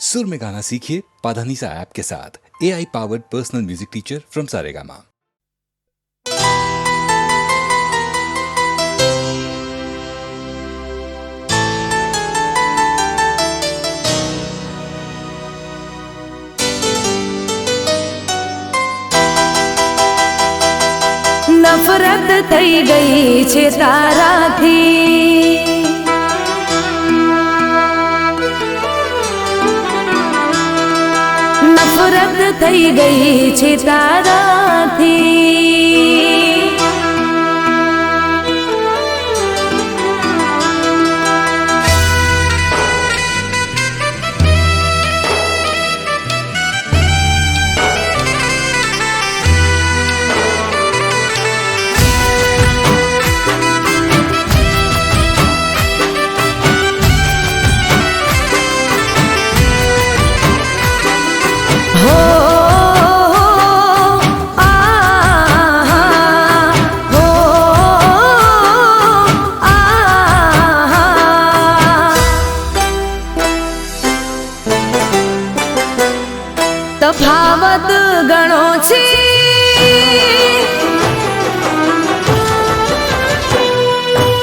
सुर में गाना सीखिए पाधानीसा ऐप के साथ। AI powered personal music teacher from Saregama. नफरत થઈ ગઈ છે તારાથી, નફરત થઈ ગઈ છે તારાથી। તફાવત ગણો છે,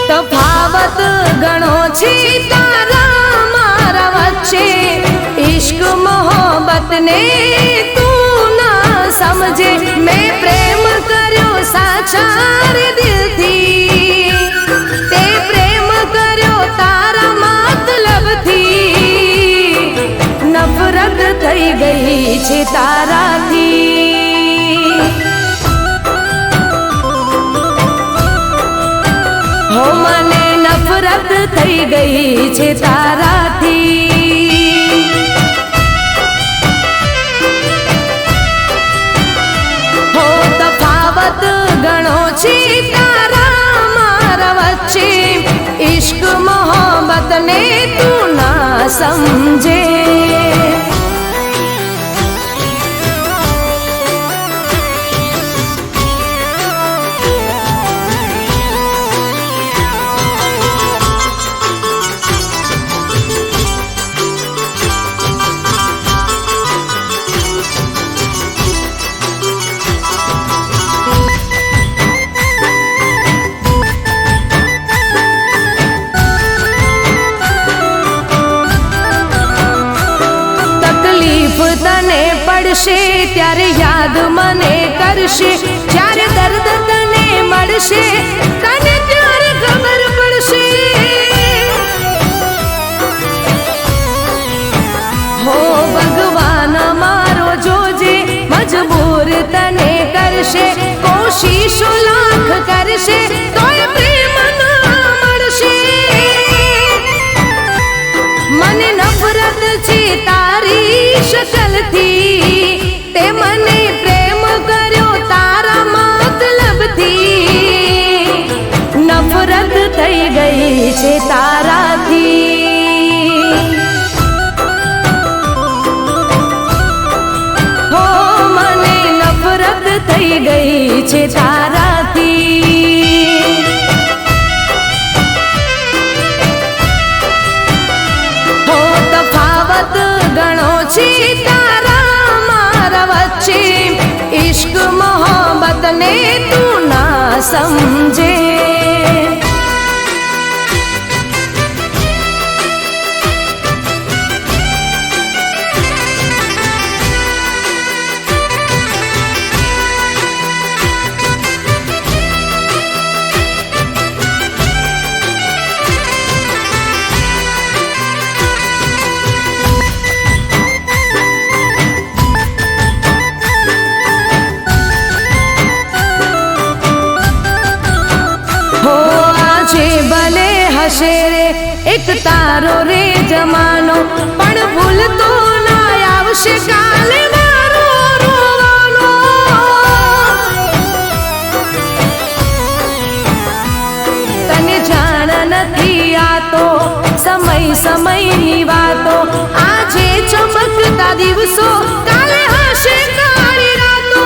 તફાવત ગણો છે તારા મારા વચ્ચે। ઇશ્ક મોહબ્બત ને તું ના સમજે, મેં પ્રેમ કર્યો સાચા રે દિલથી, તે પ્રેમ કર્યો તારા મતલબથી। નફરત થઈ ગઈ છે તારાથી, હો મને નફરત થઈ ગઈ છે તારાથી। હો તફાવત ગણો છે તારા મારા વચ્ચે, ઇશ્ક મોહબ્બત ને તું ના સમજે। તને પડશે ત્યારે યાદ મને કરશે, જ્યારે દર્દ તને મળશે તને ત્યારે ખબર પડશે। હો ભગવાન મારો જોજે, મજબૂર તને કરશે, કોશિશો લાખ કરશે તોય પ્રેમ ના મળશે। મને નફરત છે તારી શકલથી, તે મને પ્રેમ કર્યો તારા મતલબથી। નફરત થઈ ગઈ છે તારાથી, હો મને નફરત થઈ ગઈ છે તારાથી। હો તફાવત ગણો છે તારા મારા વચ્ચે, ઇશ્ક મોહબ્બત ને તું ના સમજે। ભલે હશે રે એક તારો રે જમાનો, પણ ભૂલતો ના આવશે કાલે મારો રોવાનો। તને જાણ નથી આતો સમય સમયની વાતો, આજે ચમકતા દિવસો કાલે હશે કાળી રાતો।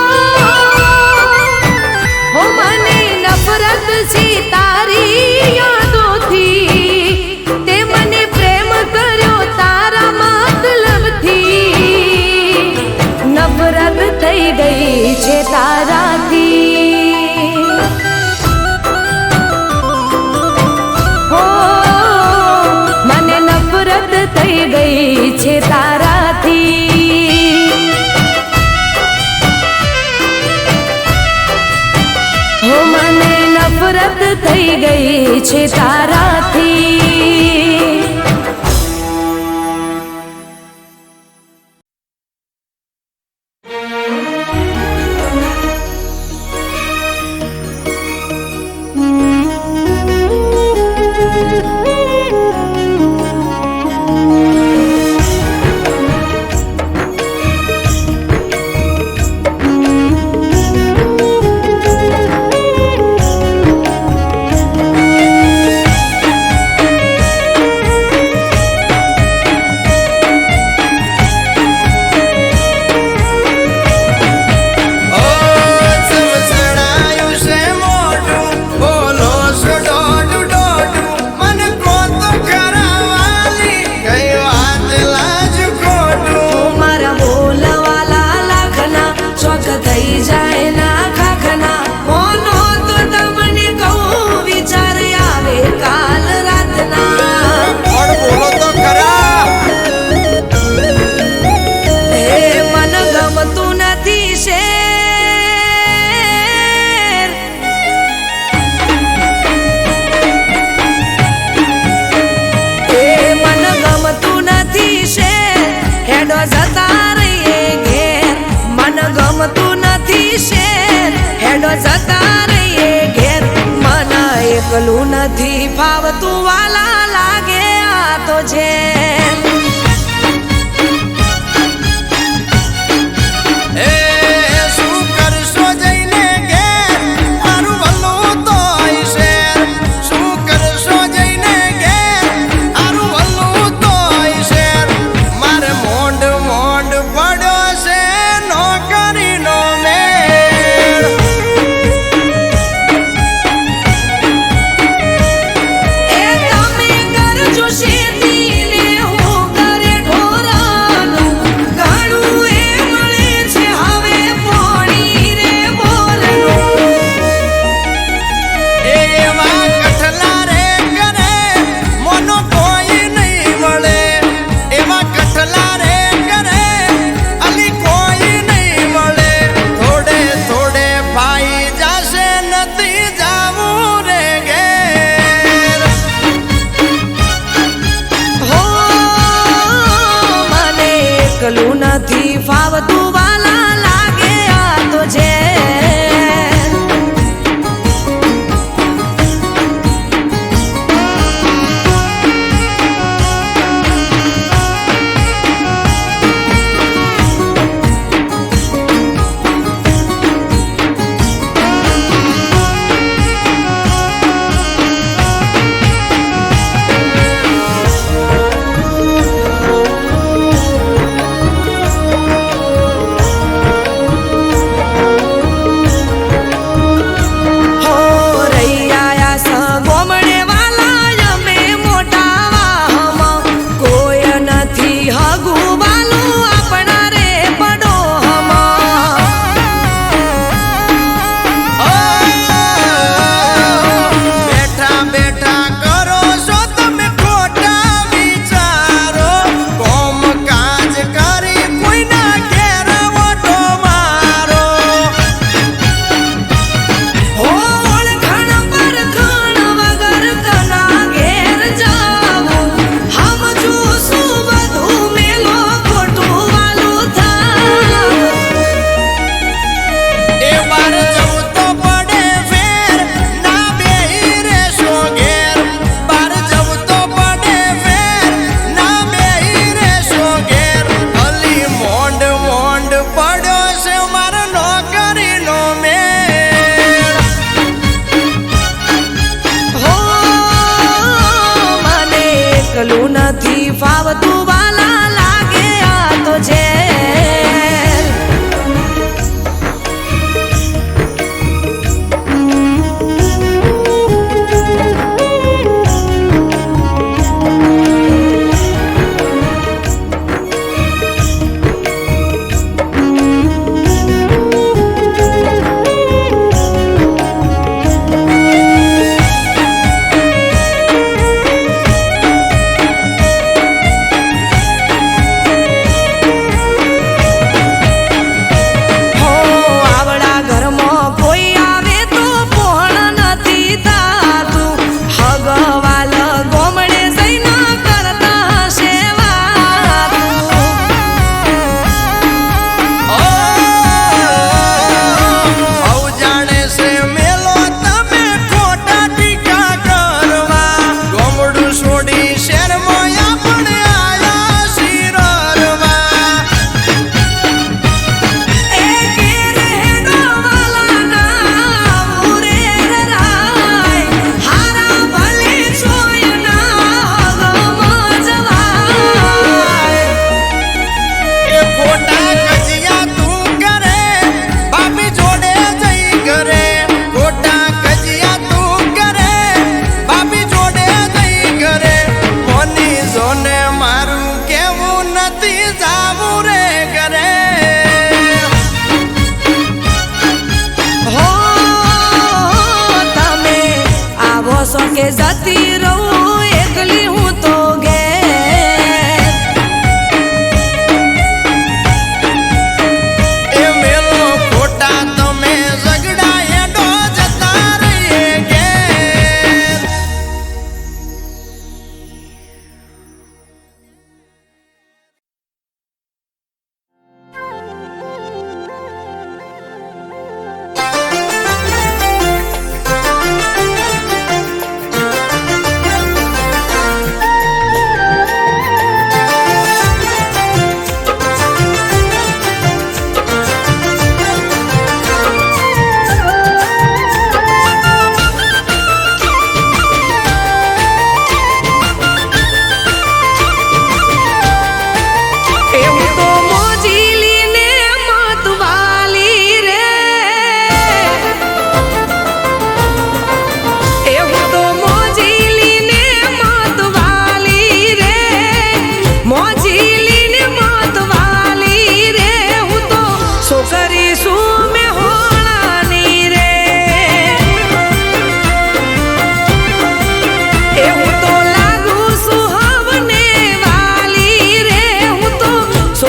હો મને નફરત છે તારી યાદોથી, તે મને પ્રેમ કર્યો તારા મતલબથી। છે તારાથી. હો મને નફરત થઈ ગઈ છે તારાથી. હો મને નફરત થઈ ગઈ છે તારાથી. એકલું નથી ફાવતું વાલા લાગે આ તો છે. શું કરશો જઈને ઘેર મારું ભલું તો હશે. શું કરશો જઈને ઘેર મારું ભલું તો હશે. મારે મોંડ મોંડ પડ્યો છે નોકરીનો મેળ. એકલું નથી ફાવતું વાલા લાગે આ તો છે.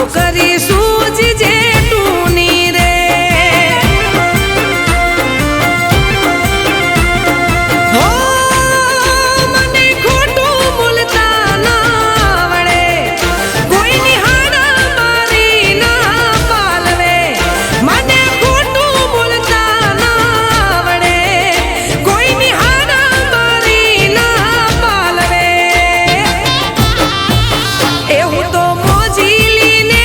છોકરી સૂઝજે ટૂની રે હો મને ખોટું બોલતા ના આવડે કોઈની હાડા મારી ના પાલવે મને ખોટું બોલતા ના આવડે કોઈની હાડા મારી ના પાલવે એ હું તો મોજીલીને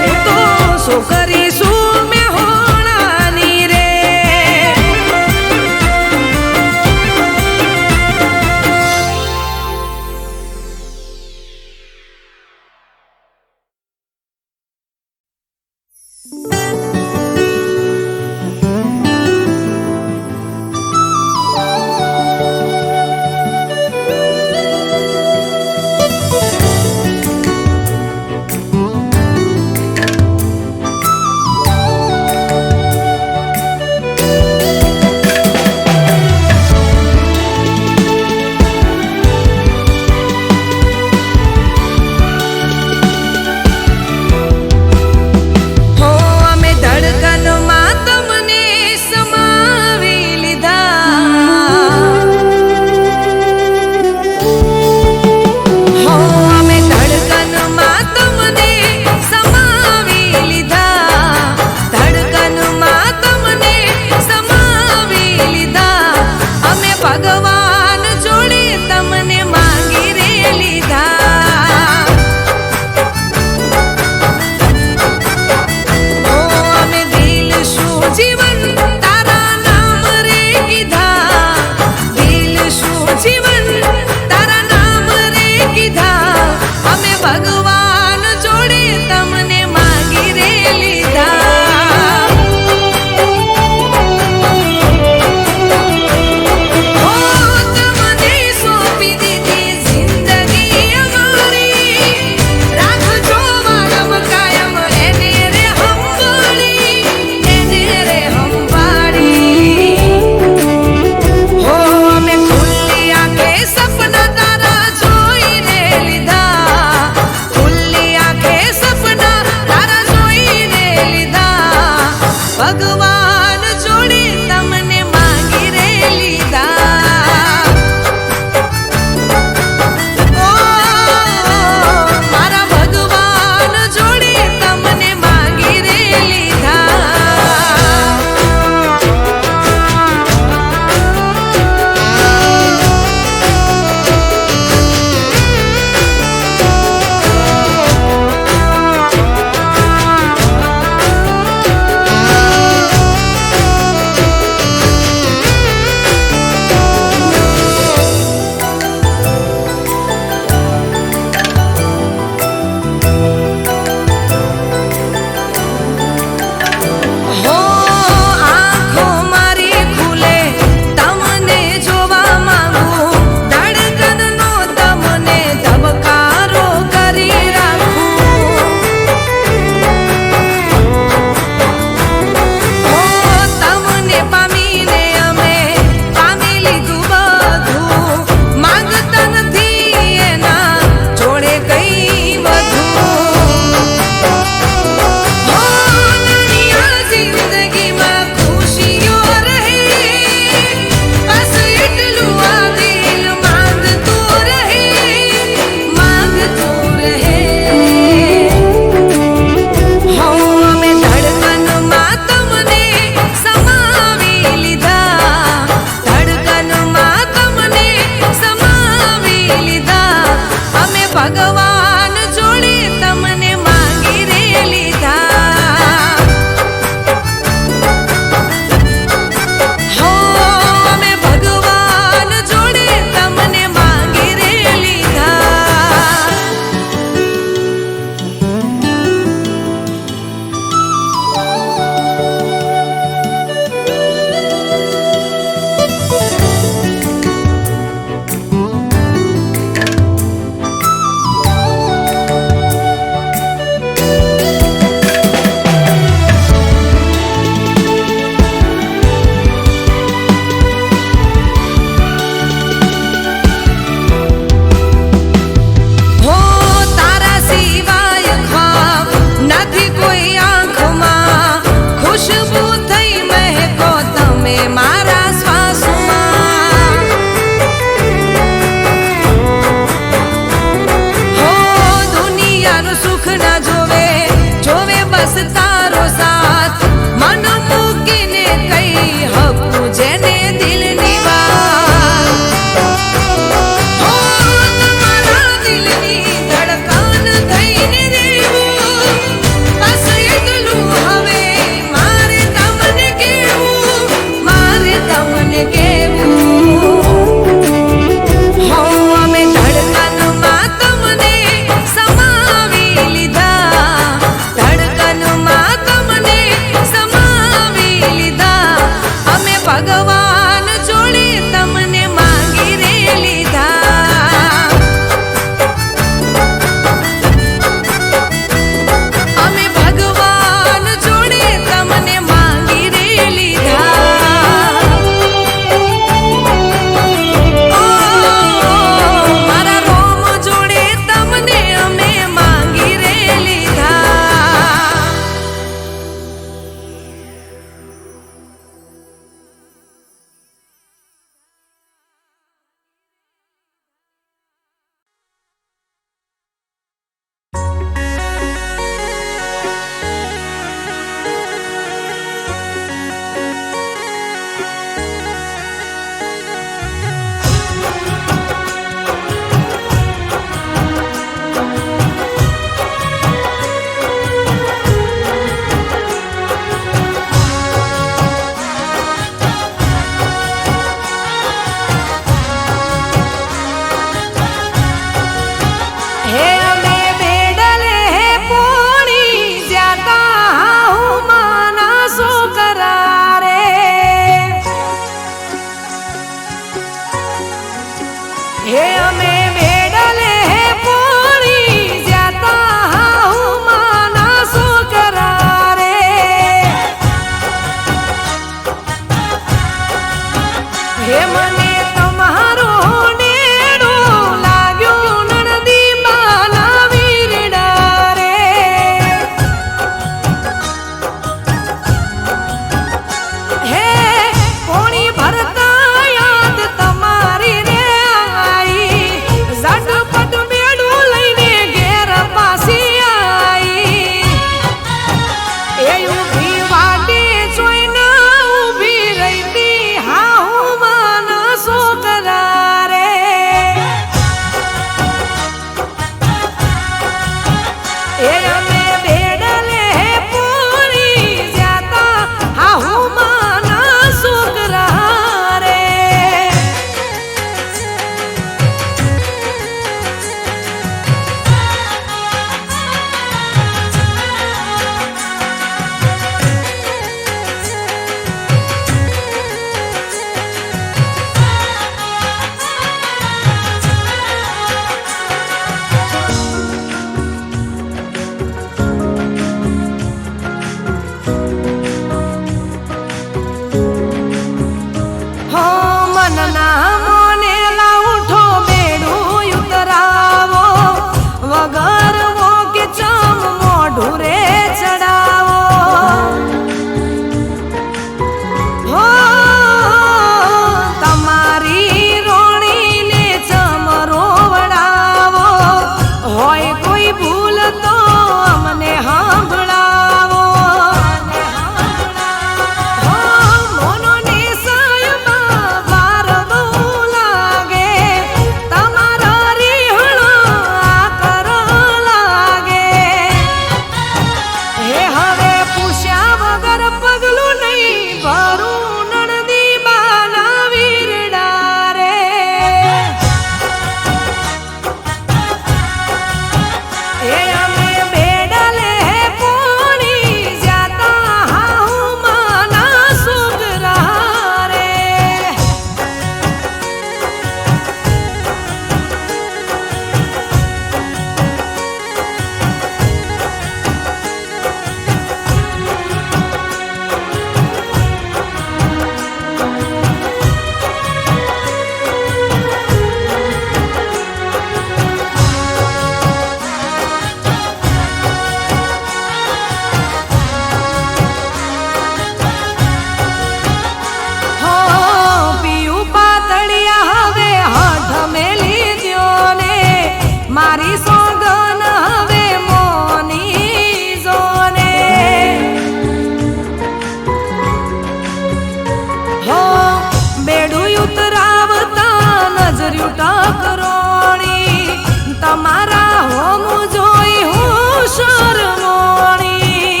કરોણી તમારા હોમ જોઈ હું શરમોણી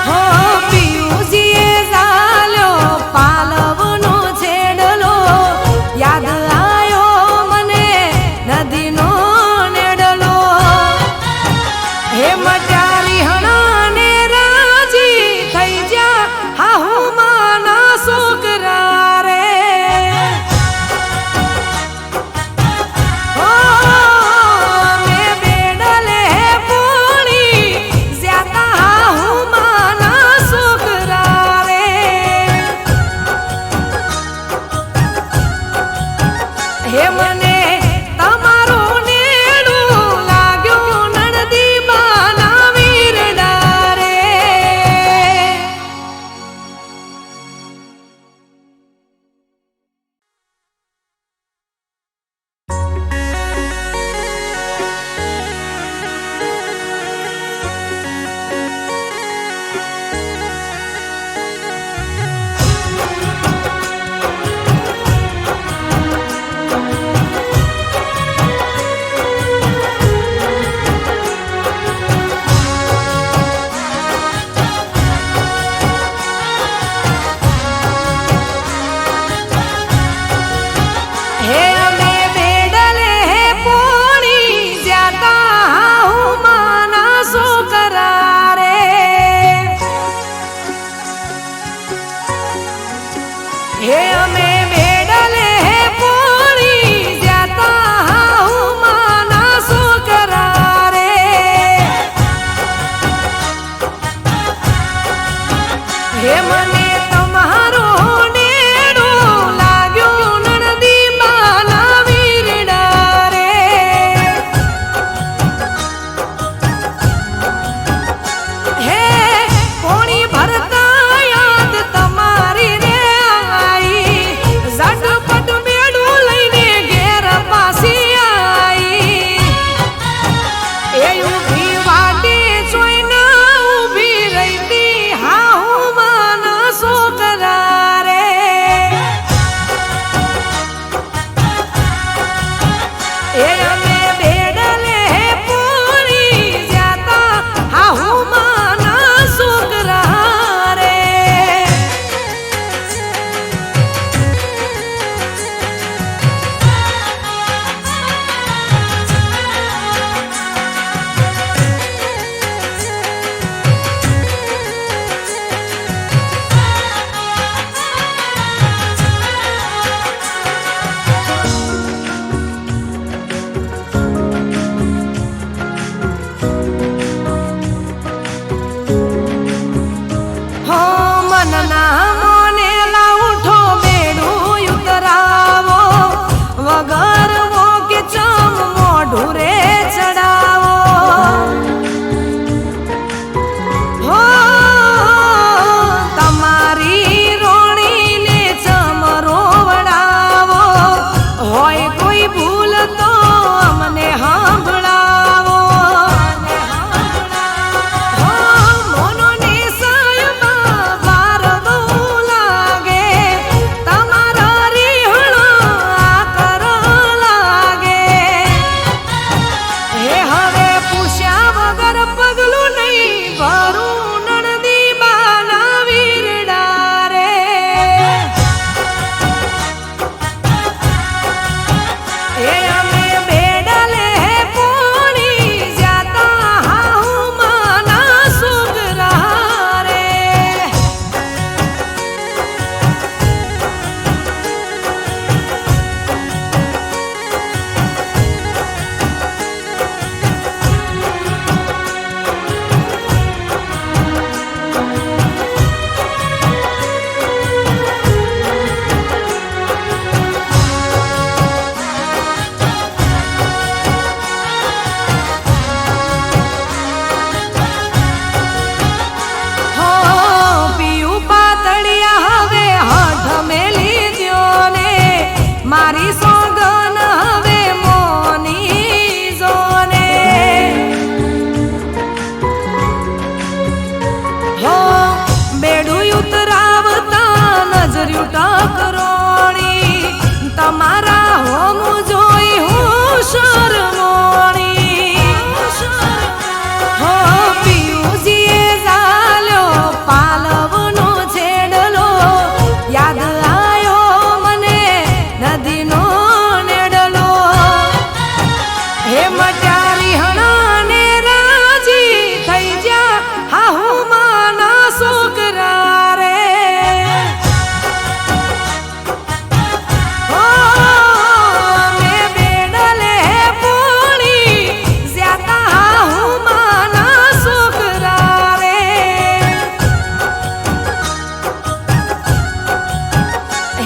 હો પિયુજીએ ઝાલ્યો પાલવનો છેડલો યાદ આયો મને નદીનો નેડલો હે મટારી હણાને રાજી થઈ જા હાહુ માના છોકરા રે ઓ મે બેડલે પોણી જ્યાતા હાહુ માના છોકરા રે હે મને તમારો નેડું લાગ્યો નણદી બાના વીરડા રે હે અમે બેડલે પોણી જ્યાતા હાહુ માના છોકરા રે હે અમે બેડલે પોણી જ્યાતા હાહુ માના છોકરા રે હે મને તમારો નેડું લાગ્યો નણદી બાના વીરડા રે હે પોણી ભરતા યાદ તમારી રે આઈ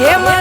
હે